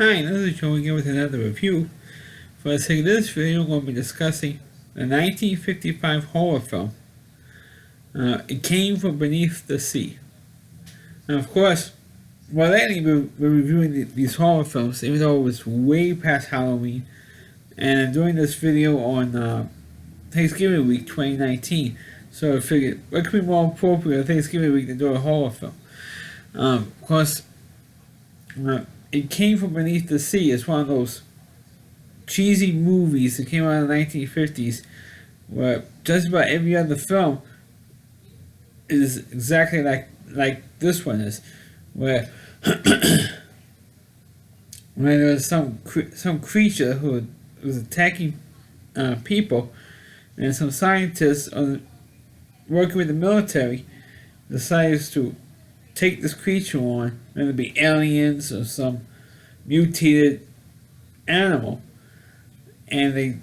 Hi, this is Joe again with another review. For the sake of this video, I'm going to be discussing the 1955 horror film, It Came From Beneath the Sea. Now, of course, while lately we're reviewing these horror films, even though it was way past Halloween, and I'm doing this video on Thanksgiving week 2019, so I figured what could be more appropriate on Thanksgiving week than do a horror film. Of course, It Came From Beneath the Sea is one of those cheesy movies that came out in the 1950s where just about every other film is exactly like this one is, where when there was some creature who was attacking people, and some scientists working with the military decided to take this creature on, whether it be aliens or some mutated animal, and they,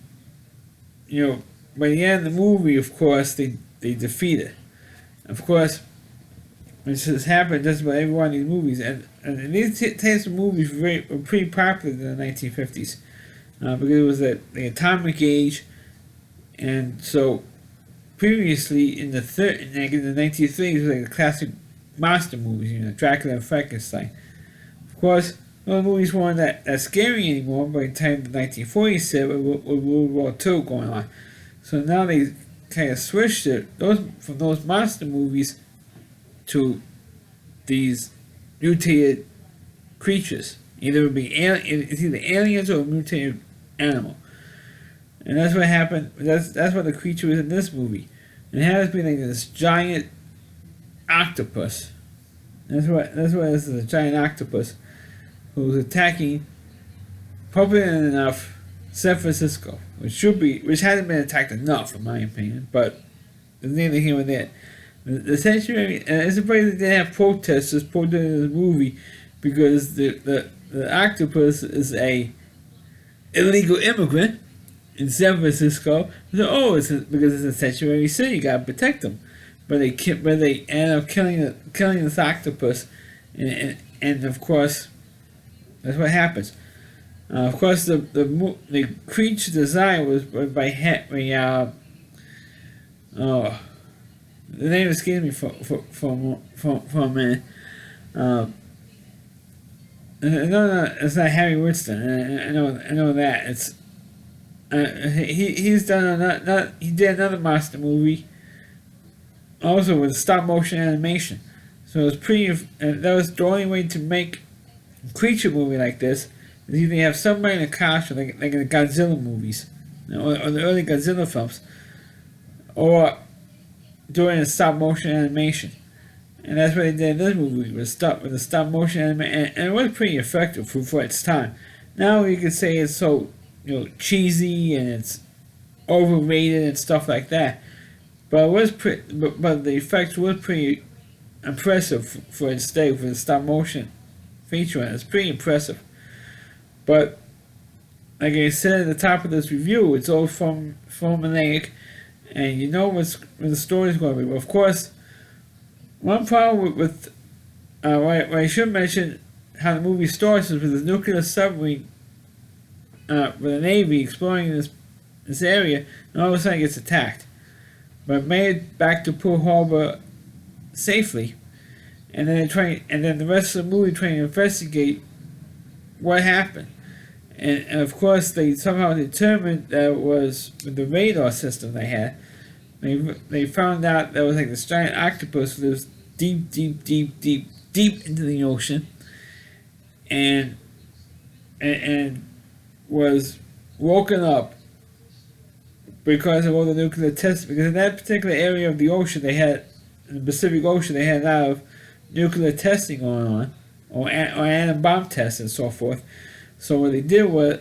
by the end of the movie, of course, they defeat it. Of course, this has happened just about every one of these movies, and these types of movies were pretty popular in the 1950s, because it was the atomic age, and so previously in the 1930s, it was like the classic monster movies, Dracula and Frankenstein. Of course, those movies weren't that scary anymore by the time the 1940s hit with World War II going on. So now they kind of switched it from those monster movies to these mutated creatures. Either it be it's either aliens or a mutated animal. And that's what happened. That's what the creature is in this movie. And it has been like this giant octopus. That's what this is, a giant octopus who's attacking, appropriately enough, San Francisco, which hasn't been attacked enough, in my opinion. But there's neither here nor there. The sanctuary, it's surprising they didn't have protesters protesting this movie because the octopus is a illegal immigrant in San Francisco. So, because it's a sanctuary city, you gotta protect them. But they end up killing this octopus, and of course, that's what happens. Of course, the creature design was by the name escapes me for a minute. No, it's not Harry Winston. I know that it's. He's done he did another monster movie. Also with stop motion animation, so it's pretty. That was the only way to make a creature movie like this. Is either you have somebody in a costume, like in the Godzilla movies, or the early Godzilla films, or doing a stop motion animation, and that's what they did in this movie with the stop motion animation, and it was pretty effective for its time. Now you could say it's so cheesy and it's overrated and stuff like that. But it was but the effects were pretty impressive for its day, for the stop motion feature. It's pretty impressive. But like I said at the top of this review, it's all formulaic, and you know where the story's going to be. But of course, one problem with what I should mention how the movie starts is with a nuclear submarine, with the Navy exploring this area, and all of a sudden it gets attacked. But made it back to Pearl Harbor safely, and then the rest of the movie trying to investigate what happened, and of course they somehow determined that it was with the radar system they had. They found out there was like this giant octopus that was deep into the ocean, and was woken up because of all the nuclear tests. Because in that particular area of the ocean, in the Pacific Ocean, they had a lot of nuclear testing going on, or atom bomb tests and so forth. So what they did was,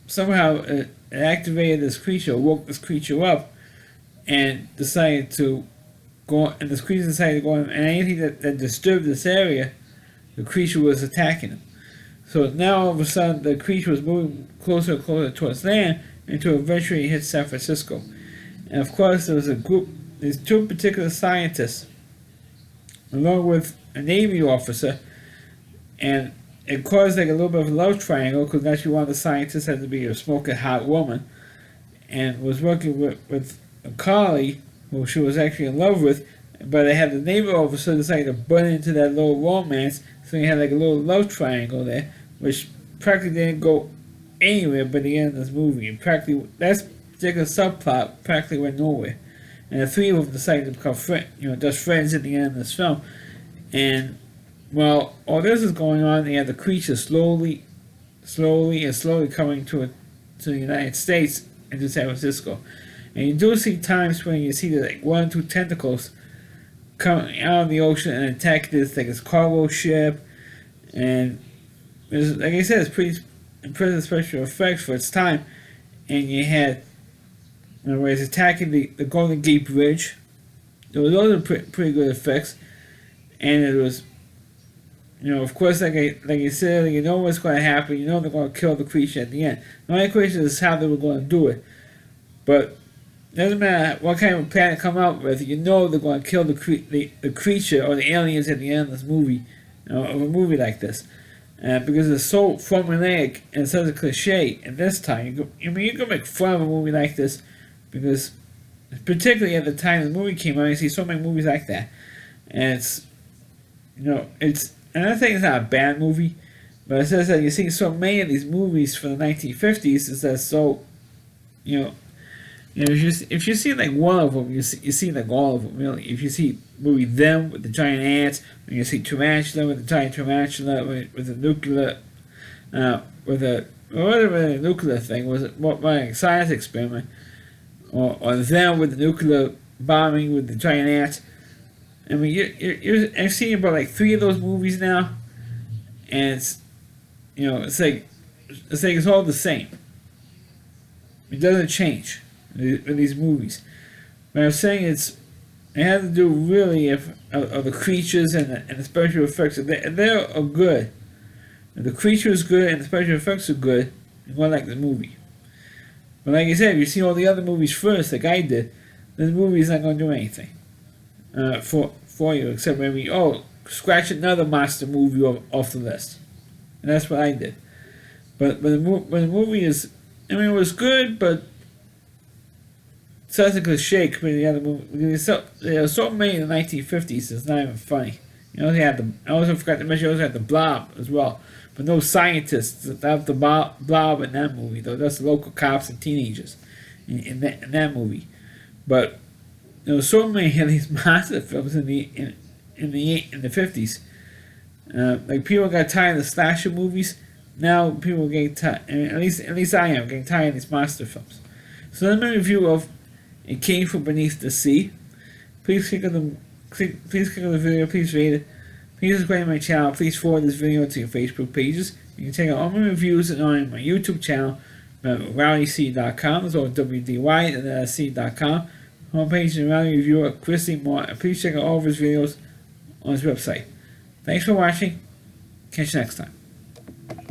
somehow it activated this creature, woke this creature up, and decided to go. And this creature decided to go, and anything that disturbed this area, the creature was attacking them. So now all of a sudden, the creature was moving closer and closer towards land, until eventually hit San Francisco. And of course, there's two particular scientists, along with a Navy officer, and it caused like a little bit of a love triangle because actually one of the scientists had to be a smoking hot woman and was working with a colleague who she was actually in love with, but they had the neighbor over, so decided to butt into that little romance. So you had like a little love triangle there, which practically didn't go anywhere but the end of this movie. And practically, that particular subplot practically went nowhere. And the three of them decided to become just friends at the end of this film. And while all this is going on, they have the creature slowly coming to the United States and to San Francisco. And you do see times when you see the like 1 or 2 tentacles coming out of the ocean and attack this like this cargo ship. And like I said, it's pretty impressive special effects for its time. And you had where it's attacking the Golden Gate Bridge. There was other pretty good effects. And it was, of course, like I said, you know what's going to happen. You know they're going to kill the creature at the end. The only question is how they were going to do it. But it doesn't matter what kind of plan they come up with. You know they're going to kill the creature or the aliens at the end of this movie, of a movie like this. Because it's so formulaic and such a cliche. And this time, you can make fun of a movie like this because, particularly at the time the movie came out, you see so many movies like that, and and I think it's not a bad movie, but it says that you see so many of these movies from the 1950s. Is that so? If you see like one of them, you see like all of them really. If you see movie Them with the giant ants, and you see Tarantula with the giant tarantula with the nuclear, with a whatever the nuclear thing was, what my science experiment, or Them with the nuclear bombing with the giant ants. I mean, I've seen about like 3 of those movies now, and it's like it's all the same. It doesn't change in these movies. But I'm saying it has to do really of the creatures and the special effects. They are good. And the creature is good and the special effects are good. And I like the movie. But like I said, if you see all the other movies first, like I did, this movie is not going to do anything for you, except maybe, scratch another monster movie off the list. And that's what I did. But the movie is, it was good, but such a cliche compared to the other movies. There are so many in the 1950s, it's not even funny. I also forgot to mention, had the Blob as well. But no scientists. That's the Blob in that movie, though. That's the local cops and teenagers in that movie. But there were so many of these monster films in the 50s. Like people got tired of the slasher movies. Now people are getting tired. At least I am getting tired of these monster films. So let me review of It Came From Beneath the Sea. Please click on the video. Please rate it. Please subscribe to my channel. Please forward this video to your Facebook pages. You can check out all my reviews on my YouTube channel, rowdyc.com. It's all WDY.com. Homepage and Rowdy Reviewer Christy Moore. Please check out all of his videos on his website. Thanks for watching. Catch you next time.